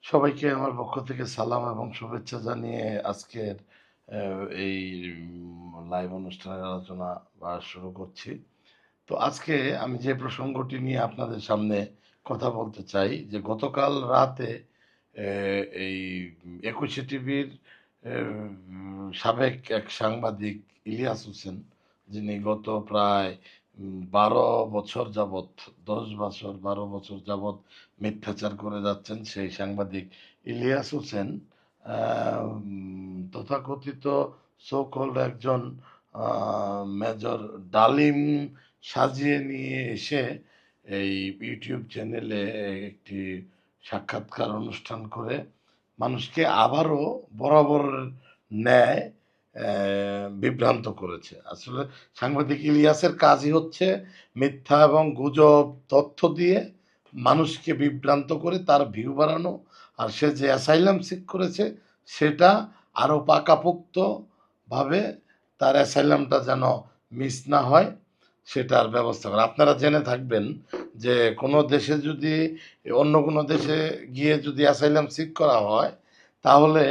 সবাইকে আমার পক্ষ থেকে সালাম এবং শুভেচ্ছা জানিয়ে আজকের এই লাইভ অনুষ্ঠানের আলোচনা শুরু করছি। তো আজকে আমি যে প্রসঙ্গটি নিয়ে আপনাদের সামনে কথা বলতে চাই যে গতকাল রাতে এই ২১শে টিভির সাবেক এক সাংবাদিক ইলিয়াস হোসেন, যিনি গত প্রায় ১২ বছর যাবৎ ১০ বছর ১২ বছর যাবৎ মিথ্যাচার করে যাচ্ছেন, সেই সাংবাদিক ইলিয়াস হোসেন তথাকথিত সো কল্ড একজন মেজর ডালিম সাজিয়ে নিয়ে এসে এই ইউটিউব চ্যানেলে একটি সাক্ষাৎকার অনুষ্ঠান করে মানুষকে আবারও বরাবর ন্যায় বিভ্রান্ত করেছে। আসলে সাংবাদিক ইলিয়াসের কাজই হচ্ছে মিথ্যা এবং গুজব তথ্য দিয়ে মানুষকে বিভ্রান্ত করে তার ভিউ বাড়ানো, আর সে যে অ্যাসাইলাম সিক করেছে সেটা আরও পাকাপোক্তভাবে তার অ্যাসাইলামটা যেন মিস না হয় সেটার ব্যবস্থা করা। আপনারা জেনে থাকবেন যে কোনো দেশে যদি অন্য কোনো দেশে গিয়ে যদি অ্যাসাইলাম সিক করা হয় তাহলে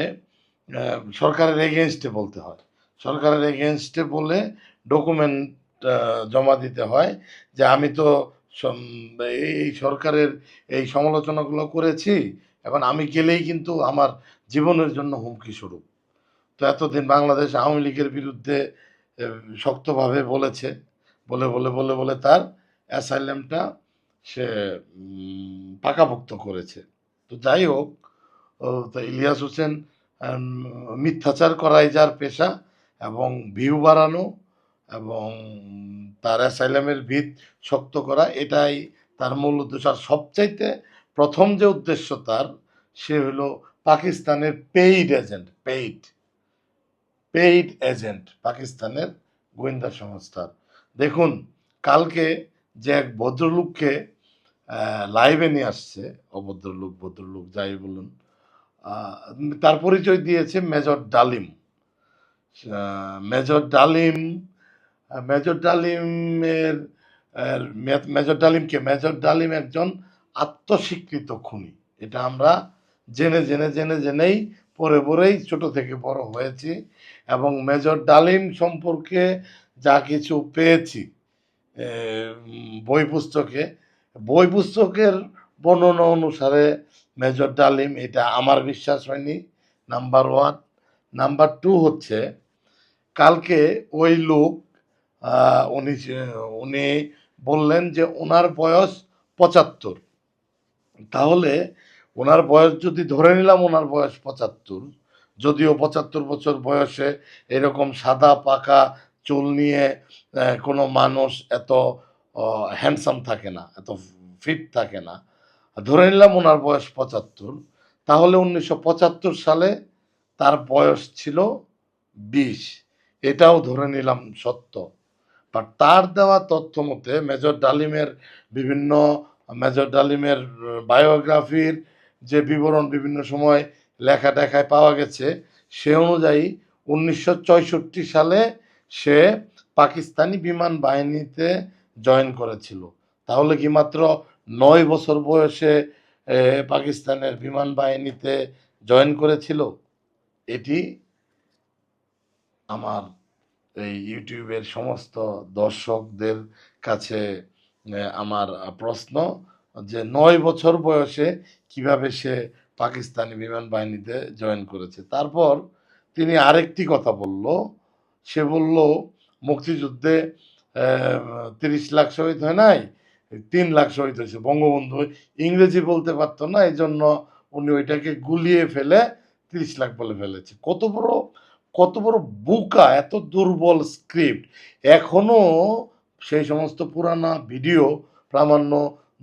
সরকারের এগেনস্টে বলতে হয়, সরকারের এগেনস্টে বলে ডকুমেন্ট জমা দিতে হয় যে আমি তো এই সরকারের এই সমালোচনাগুলো করেছি, এখন আমি গেলেই কিন্তু আমার জীবনের জন্য হুমকি স্বরূপ। তো এতদিন বাংলাদেশ আওয়ামী লীগের বিরুদ্ধে শক্তভাবে বলেছে, বলে বলে বলে বলে তার অ্যাসাইলামটা সে পাকাপোক্ত করেছে। তো যাই হোক, তো ইলিয়াস হোসেন মিথ্যাচার করাই যার পেশা এবং ভিউ বাড়ানো এবং তার অ্যাসাইলামের ভিত শক্ত করা, এটাই তার মূল উদ্দেশ্য। আর সবচাইতে প্রথম যে উদ্দেশ্য তার, সে হলো পাকিস্তানের পেইড এজেন্ট, পেইড এজেন্ট পাকিস্তানের গোয়েন্দা সংস্থার। দেখুন, কালকে যে এক ভদ্রলোককে লাইভে নিয়ে আসছে, অভদ্রলোক ভদ্রলোক যাই বলুন, তার পরিচয় দিয়েছে মেজর ডালিম। মেজর ডালিম মেজর ডালিমের মেজর ডালিমকে মেজর ডালিম একজন আত্মস্বীকৃত খুনি। এটা আমরা জেনে জেনে জেনে জেনেই পড়ে পড়েই ছোট থেকে বড় হয়েছি এবং মেজর ডালিম সম্পর্কে যা কিছু পেয়েছি বই পুস্তকের বর্ণনা অনুসারে মেজর ডালিম, এটা আমার বিশ্বাস হয়নি, নাম্বার ওয়ান। নাম্বার টু হচ্ছে, কালকে ওই লোক উনি উনি বললেন যে ওনার বয়স ৭৫। তাহলে ওনার বয়স যদি ধরে নিলাম ওনার বয়স ৭৫, যদিও ৭৫ বছর বয়সে এরকম সাদা পাকা চুল নিয়ে কোনো মানুষ এত হ্যান্ডসাম থাকে না, এত ফিট থাকে না, ধরে নিলাম ওনার বয়স ৭৫, তাহলে ১৯৭৫ সালে তার বয়স ছিল ২০, এটাও ধরে নিলাম সত্য। বাট তার দেওয়া তথ্য মতে মেজর ডালিমের বায়োগ্রাফির যে বিবরণ বিভিন্ন সময় লেখা টেখায় পাওয়া গেছে, সে অনুযায়ী ১৯৬৪ সালে সে পাকিস্তানি বিমান বাহিনীতে জয়েন করেছিল। তাহলে কি মাত্র ৯ বছর বয়সে পাকিস্তানের বিমান বাহিনীতে জয়েন করেছিল? এটি আমার এই ইউটিউবের সমস্ত দর্শকদের কাছে আমার প্রশ্ন, যে ৯ বছর বয়সে কিভাবে সে পাকিস্তানি বিমান বাহিনীতে জয়েন করেছে। তারপর তিনি আরেকটি কথা বলল, সে বলল মুক্তিযুদ্ধে ৩০ লাখ শহীদ হয় নাই, ৩ লাখ শহীদ হয়েছে। বঙ্গবন্ধু ইংরেজি বলতে পারতো না, এই জন্য উনি ওইটাকে গুলিয়ে ফেলে ৩০ লাখ বলে ফেলেছে। কত বড় বোকা, এত দুর্বল স্ক্রিপ্ট! এখনো সেই সমস্ত পুরানা ভিডিও প্রামাণ্য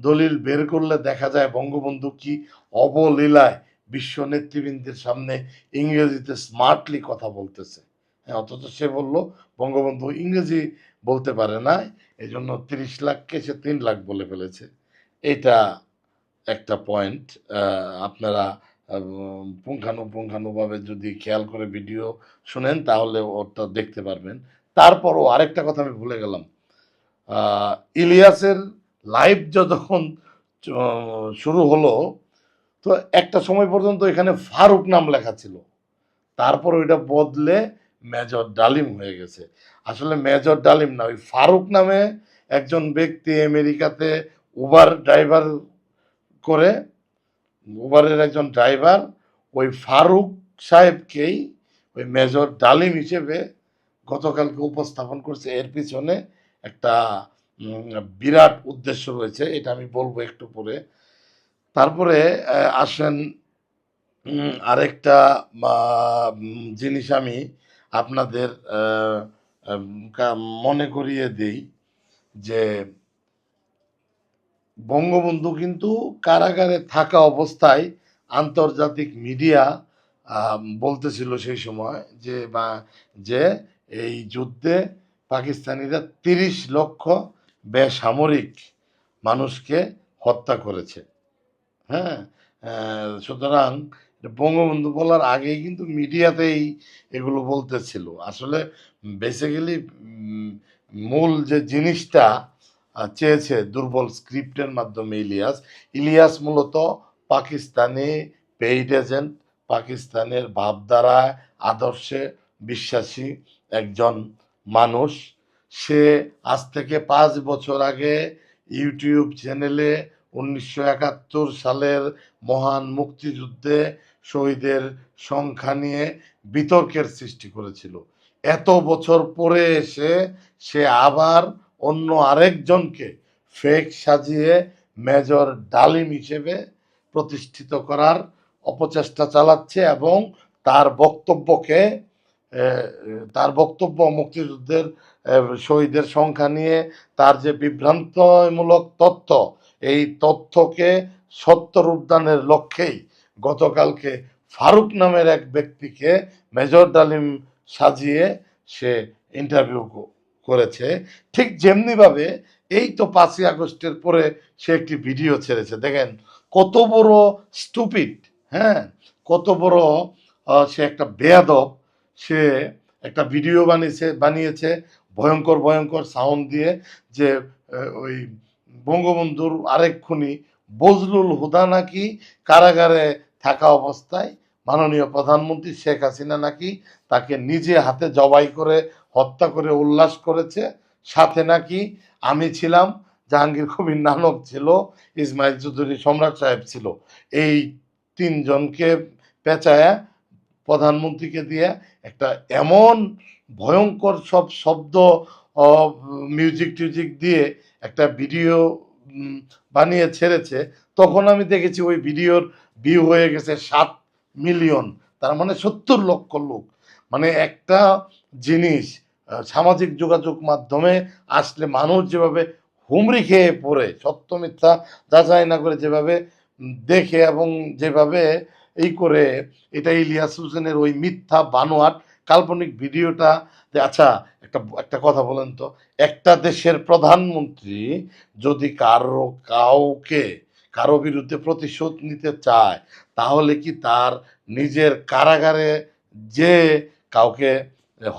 দলিল বের করলে দেখা যায় বঙ্গবন্ধু কি অবলীলায় বিশ্ব নেতৃবৃন্দের সামনে ইংরেজিতে স্মার্টলি কথা বলতেছে। হ্যাঁ, অথচ সে বলল বঙ্গবন্ধু ইংরেজি বলতে পারে না, এই জন্য ৩০ লাখকে সে ৩ লাখ বলে ফেলেছে। এটা একটা পয়েন্ট। আপনারা পুঙ্খানুপুঙ্খানুভাবে যদি খেয়াল করে ভিডিও শুনেন তাহলে ওটা দেখতে পারবেন। তারপরও আরেকটা কথা আমি ভুলে গেলাম, ইলিয়াসের লাইভ যখন শুরু হলো, তো একটা সময় পর্যন্ত এখানে ফারুক নাম লেখা ছিল, তারপর ওইটা বদলে মেজর ডালিম হয়ে গেছে। আসলে মেজর ডালিম না, ওই ফারুক নামে একজন ব্যক্তি আমেরিকাতে উবার ড্রাইভার করে, উবারের একজন ড্রাইভার, ওই ফারুক সাহেবকেই ওই মেজর ডালিম হিসেবে গতকালকে উপস্থাপন করছে। এর পিছনে একটা বিরাট উদ্দেশ্য রয়েছে, এটা আমি বলবো একটু পরে। তারপরে আসেন আরেকটা জিনিস আমি আপনাদের মনে করিয়ে দিই যে বঙ্গবন্ধু কিন্তু কারাগারে থাকা অবস্থায় আন্তর্জাতিক মিডিয়া বলতেছিল সেই সময় যে এই যুদ্ধে পাকিস্তানিরা ৩০ লক্ষ বেসামরিক মানুষকে হত্যা করেছে। হ্যাঁ, সুতরাং বঙ্গবন্ধু বলার আগেই কিন্তু মিডিয়াতেই এগুলো বলতেছিল। আসলে বেসিক্যালি মূল যে জিনিসটা চেয়েছে দুর্বল স্ক্রিপ্টের মাধ্যমে ইলিয়াস মূলত পাকিস্তানি পেইড এজেন্ট, পাকিস্তানের ভাবধারায় আদর্শে বিশ্বাসী একজন মানুষ। সে আজ থেকে 5 বছর আগে ইউটিউব চ্যানেলে 1971 সালের মহান মুক্তিযুদ্ধে শহীদের সংখ্যা নিয়ে বিতর্কের সৃষ্টি করেছিল। এত বছর পরে এসে সে আবার অন্য আরেকজনকে ফেক সাজিয়ে মেজর ডালিম হিসেবে প্রতিষ্ঠিত করার অপচেষ্টা চালাচ্ছে এবং তার বক্তব্যকে তার বক্তব্য মুক্তিযুদ্ধের শহীদের সংখ্যা নিয়ে তার যে বিভ্রান্তমূলক তথ্য, এই তথ্যকে সত্য রূপদানের লক্ষ্যেই গতকালকে ফারুক নামের এক ব্যক্তিকে মেজর ডালিম সাজিয়ে সে ইন্টারভিউ করেছে। ঠিক যেমনিভাবে এই তো 5ই আগস্টের পরে সে একটি ভিডিও ছেড়েছে, দেখেন কত বড় স্টুপিড, হ্যাঁ, কত বড় সে একটা বেয়াদব। সে একটা ভিডিও বানিয়েছে ভয়ঙ্কর ভয়ঙ্কর সাউন্ড দিয়ে, যে ওই বঙ্গবন্ধুর আরেক খুনি বজলুল হুদা নাকি কারাগারে থাকা অবস্থায় মাননীয় প্রধানমন্ত্রী শেখ হাসিনা নাকি তাকে নিজে হাতে জবাই করে হত্যা করে উল্লাস করেছে, সাথে নাকি আমি ছিলাম, জাহাঙ্গীর কবির নানক ছিল, ইসমাইল চৌধুরী সম্রাট সাহেব ছিল। এই 3জনকে পেঁচায়া প্রধানমন্ত্রীকে দিয়ে একটা এমন ভয়ঙ্কর সব শব্দ মিউজিক টিউজিক দিয়ে একটা ভিডিও বানিয়ে ছেড়েছে। তখন আমি দেখেছি ওই ভিডিওর ভিউ হয়ে গেছে 7 মিলিয়ন, তার মানে 70 লক্ষ লোক। মানে একটা জিনিস সামাজিক যোগাযোগ মাধ্যমে আসলে মানুষ যেভাবে হুমড়ি খেয়ে পড়ে, সত্য মিথ্যা যাচাই না করে যেভাবে দেখে এবং যেভাবে এই করে, এটা ইলিয়াস হোসেনের ওই মিথ্যা বানোয়াট কাল্পনিক ভিডিওটা। যে আচ্ছা, একটা একটা কথা বলেন তো, একটা দেশের প্রধানমন্ত্রী যদি কারো বিরুদ্ধে প্রতিশোধ নিতে চায়, তাহলে কি তার নিজের কারাগারে যে কাউকে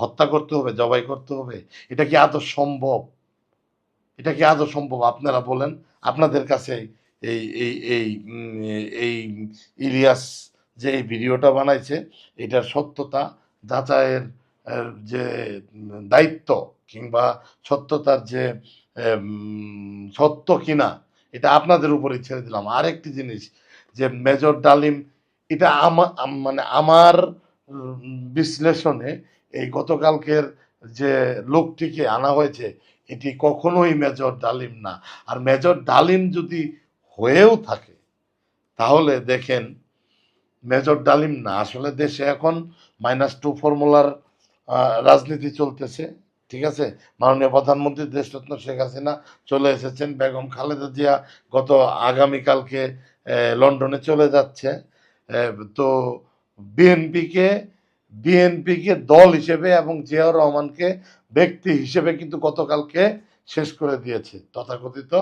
হত্যা করতে হবে, জবাই করতে হবে? এটা কি আদৌ সম্ভব? এটা কি আদৌ সম্ভব? আপনারা বলেন। আপনাদের কাছে এই এই এই এই ইলিয়াস যে এই ভিডিওটা বানাইছে, এটার সত্যতা যাচাইয়ের যে দায়িত্ব, কিংবা সত্যতার যে সত্য কিনা, এটা আপনাদের উপরেই ছেড়ে দিলাম। আরেকটি জিনিস, যে মেজর ডালিম, এটা মানে আমার বিশ্লেষণে এই গতকালকের যে লোকটিকে আনা হয়েছে, এটি কখনোই মেজর ডালিম না। আর মেজর ডালিম যদি হয়েও থাকে, তাহলে দেখেন মেজর ডালিম না, আসলে দেশে এখন -2 ফর্মুলার রাজনীতি চলতেছে। ঠিক আছে, মাননীয় প্রধানমন্ত্রী দেশরত্ন শেখ হাসিনা চলে এসেছেন, বেগম খালেদা জিয়া গত আগামীকালকে লন্ডনে চলে যাচ্ছে। তো বিএনপিকে বিএনপিকে দল হিসেবে এবং জিয়াউর রহমানকে ব্যক্তি হিসেবে কিন্তু গতকালকে শেষ করে দিয়েছে তথাকথিত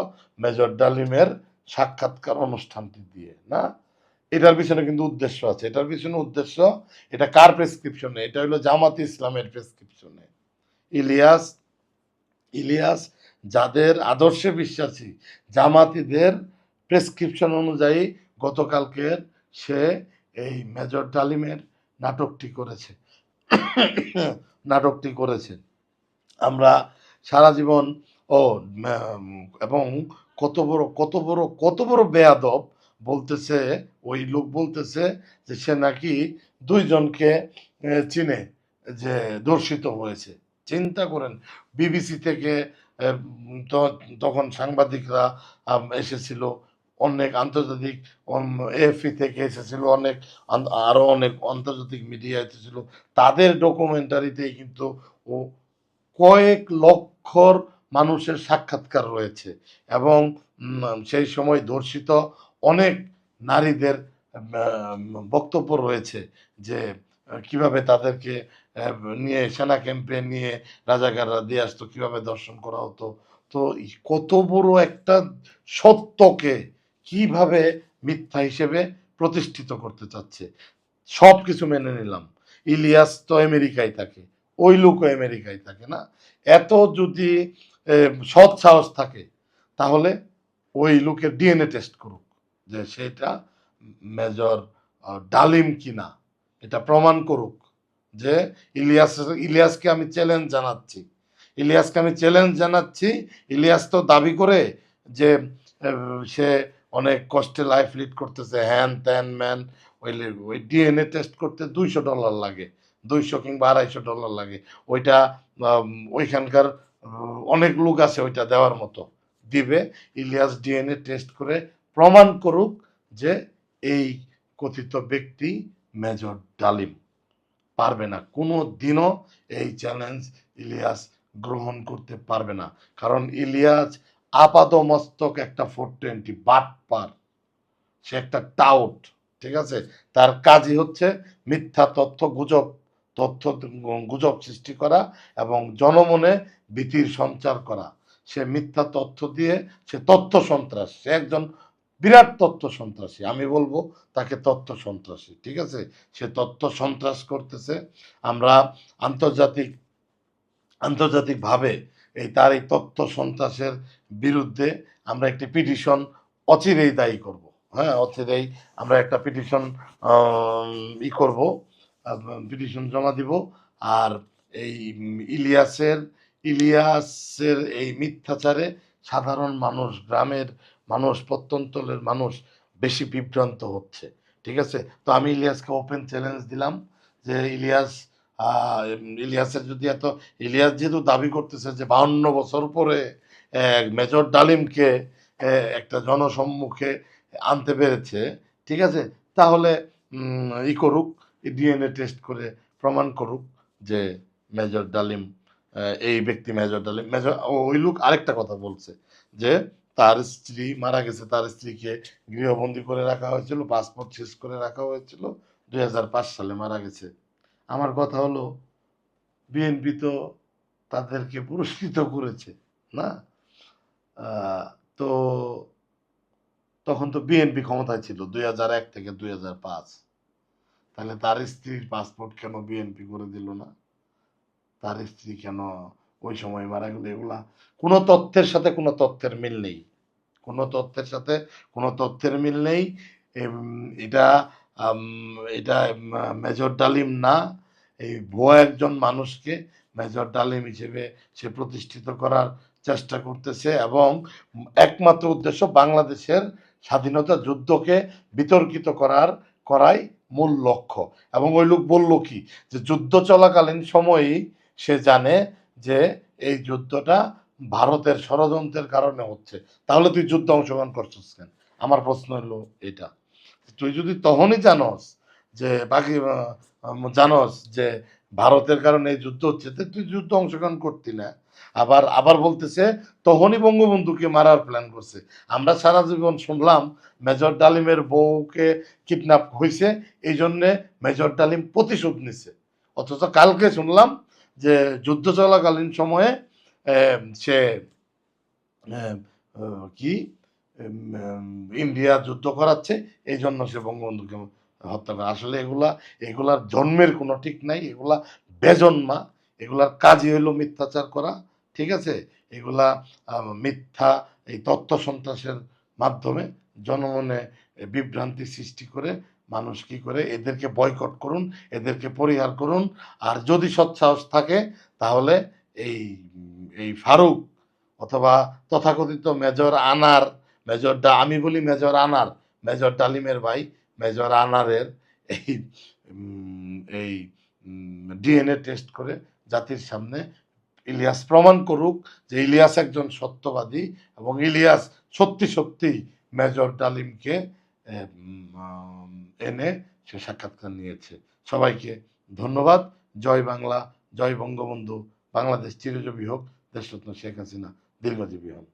মেজর ডালিমের সাক্ষাৎকার অনুষ্ঠানটি দিয়ে, না? এটার পিছনে কিন্তু উদ্দেশ্য আছে, এটার পিছনে উদ্দেশ্য, এটা কার প্রেসক্রিপশনে? এটা হলো জামাত ইসলামের প্রেসক্রিপশনে। ইলিয়াস ইলিয়াস যাদের আদর্শে বিশ্বাসী, জামাতিদের প্রেসক্রিপশন অনুযায়ী গতকালকের সে এই মেজর ডালিমের নাটকটি করেছে। নাটকটি করেছে আমরা সারা জীবন ও এবং কত বড় বেয়াদব বলতেছে, ওই লোক বলতেছে যে সে নাকি দুইজনকে চিনে যে ধর্ষিত হয়েছে। চিন্তা করেন, বিবিসি থেকে তখন সাংবাদিকরা এসেছিল, অনেক আন্তর্জাতিক এএফপি থেকে এসেছিল, অনেক আরো অনেক আন্তর্জাতিক মিডিয়া এসেছিল, তাদের ডকুমেন্টারিতেই কিন্তু ও কয়েক লক্ষর মানুষের সাক্ষাৎকার রয়েছে এবং সেই সময় ধর্ষিত অনেক নারীদের বক্তব্য রয়েছে যে কিভাবে তাদেরকে নিয়ে সেনা ক্যাম্পে নিয়ে রাজাকাররা দিয়ে আসতো, কিভাবে দর্শন করা হতো। তো কত বড় একটা সত্যকে কিভাবে মিথ্যা হিসেবে প্রতিষ্ঠিত করতে চাচ্ছে। সব কিছু মেনে নিলাম, ইলিয়াস তো আমেরিকায় থাকে, ওই লোকও আমেরিকায় থাকে না, এত যদি সৎ সাহস থাকে তাহলে ওই লোকের ডিএনএ টেস্ট করুক যে সেটা মেজর ডালিম কিনা, এটা প্রমাণ করুক যে ইলিয়াসকে আমি চ্যালেঞ্জ জানাচ্ছি, ইলিয়াসকে আমি চ্যালেঞ্জ জানাচ্ছি। ইলিয়াস তো দাবি করে যে সে অনেক কষ্টে লাইফ লিড করতেছে, হ্যান ত্যান ম্যান। ওই ডিএনএ টেস্ট করতে $200 লাগে, 200 কিংবা $250 লাগে। ওইটা ওইখানকার অনেক লোক আছে ওইটা দেওয়ার মতো, দিবে। ইলিয়াস ডিএনএ টেস্ট করে প্রমাণ করুক যে এই কথিত ব্যক্তি মেজর ডালিম। পারবে না, কোনো দিনও এই চ্যালেঞ্জ ইলিয়াস গ্রহণ করতে পারবে না, কারণ ইলিয়াস আপাদমস্তক একটা 420 বাটপার, সে একটা টাউট, ঠিক আছে। তার কাজই হচ্ছে মিথ্যা গুজব সৃষ্টি করা এবং জনমনে ভীতির সঞ্চার করা। সে মিথ্যা তথ্য দিয়ে সে তথ্য সন্ত্রাস, সে একজন বিরাট তথ্য সন্ত্রাসী, আমি বলবো তাকে তথ্য সন্ত্রাসী, ঠিক আছে। সে তথ্য সন্ত্রাস করতেছে। আমরা আন্তর্জাতিকভাবে তার এই তথ্য সন্ত্রাসের বিরুদ্ধে আমরা একটি পিটিশন অচিরেই দায়ী করব। হ্যাঁ, অচিরেই আমরা একটা পিটিশন করব, পিটিশন জমা দিব। আর এই ইলিয়াসের এই মিথ্যাচারে সাধারণ মানুষ, গ্রামের মানুষ, প্রত্যন্তরের মানুষ বেশি বিভ্রান্ত হচ্ছে, ঠিক আছে। তো আমি ইলিয়াসকে ওপেন চ্যালেঞ্জ দিলাম যে ইলিয়াসের যদি ইলিয়াস যেহেতু দাবি করতেছে যে 52 বছর পরে মেজর ডালিমকে একটা জনসম্মুখে আনতে পেরেছে, ঠিক আছে, তাহলে করুক, ডিএনএ টেস্ট করে প্রমাণ করুক যে মেজর ডালিম এই ব্যক্তি মেজর ডালিম। ওই লোক আরেকটা কথা বলছে যে তার স্ত্রী মারা গেছে, তার স্ত্রীকে গৃহবন্দী করে রাখা হয়েছিল, পাসপোর্ট শেষ করে রাখা হয়েছিল, 2005 সালে মারা গেছে। আমার কথা হলো, বিএনপি তো তাদেরকে পুরস্কৃত করেছে না, তো তখন তো বিএনপি ক্ষমতায় ছিল 2001 থেকে 2005, তাহলে তার স্ত্রীর পাসপোর্ট কেন বিএনপি করে দিল না? তার স্ত্রী কেন ওই সময় মারা গেল? এগুলা কোনো তথ্যের সাথে কোনো তথ্যের মিল নেই, কোনো তথ্যের সাথে কোনো তথ্যের মিল নেই। এটা এটা মেজর ডালিম না, এই ভুয়া একজন মানুষকে মেজর ডালিম হিসেবে সে প্রতিষ্ঠিত করার চেষ্টা করতেছে এবং একমাত্র উদ্দেশ্য বাংলাদেশের স্বাধীনতা যুদ্ধকে বিতর্কিত করাই মূল লক্ষ্য। এবং ওই লোক বলল কি, যে যুদ্ধ চলাকালীন সময়েই সে জানে যে এই যুদ্ধটা ভারতের ষড়যন্ত্রের কারণে হচ্ছে। তাহলে তুই যুদ্ধে অংশগ্রহণ করছিস কেন? আমার প্রশ্ন হলো এটা। তুই যদি তখনই জানস যে জানস যে ভারতের কারণে এই যুদ্ধ হচ্ছে, তুই যুদ্ধ অংশগ্রহণ করতি না। আবার বলতেছে তখনই বঙ্গবন্ধুকে মারার প্ল্যান করছে। আমরা সারা জীবন শুনলাম মেজর ডালিমের বউকে কিডন্যাপ হয়েছে, এই জন্যে মেজর ডালিম প্রতিশোধ নিছে। অথচ কালকে শুনলাম যে যুদ্ধ চলাকালীন সময়ে সে কি ইন্ডিয়া যুদ্ধ করাচ্ছে, এই জন্য সে বঙ্গবন্ধুকে হত্যা করে। আসলে এগুলার জন্মের কোনো ঠিক নাই, এগুলা বেজন্মা, এগুলার কাজই হইলো মিথ্যাচার করা, ঠিক আছে। এগুলা মিথ্যা এই তথ্য সন্ত্রাসের মাধ্যমে জনমনে বিভ্রান্তি সৃষ্টি করে মানুষ কি করে, এদেরকে বয়কট করুন, এদেরকে পরিহার করুন। আর যদি সৎসাহস থাকে তাহলে এই এই ফারুক অথবা তথাকথিত মেজর আনার, আমি বলি মেজর আনার, মেজর ডালিমের ভাই মেজর আনারের এই এই ডিএনএ টেস্ট করে জাতির সামনে ইলিয়াস প্রমাণ করুক যে ইলিয়াস একজন সত্যবাদী এবং ইলিয়াস সত্যি সত্যি মেজর ডালিমকে এনে সে সাক্ষাৎকার নিয়েছে। সবাইকে ধন্যবাদ। জয় বাংলা, জয় বঙ্গবন্ধু, বাংলাদেশ চিরজীবী হোক, দেশরত্ন শেখ হাসিনা দীর্ঘজীবী হন।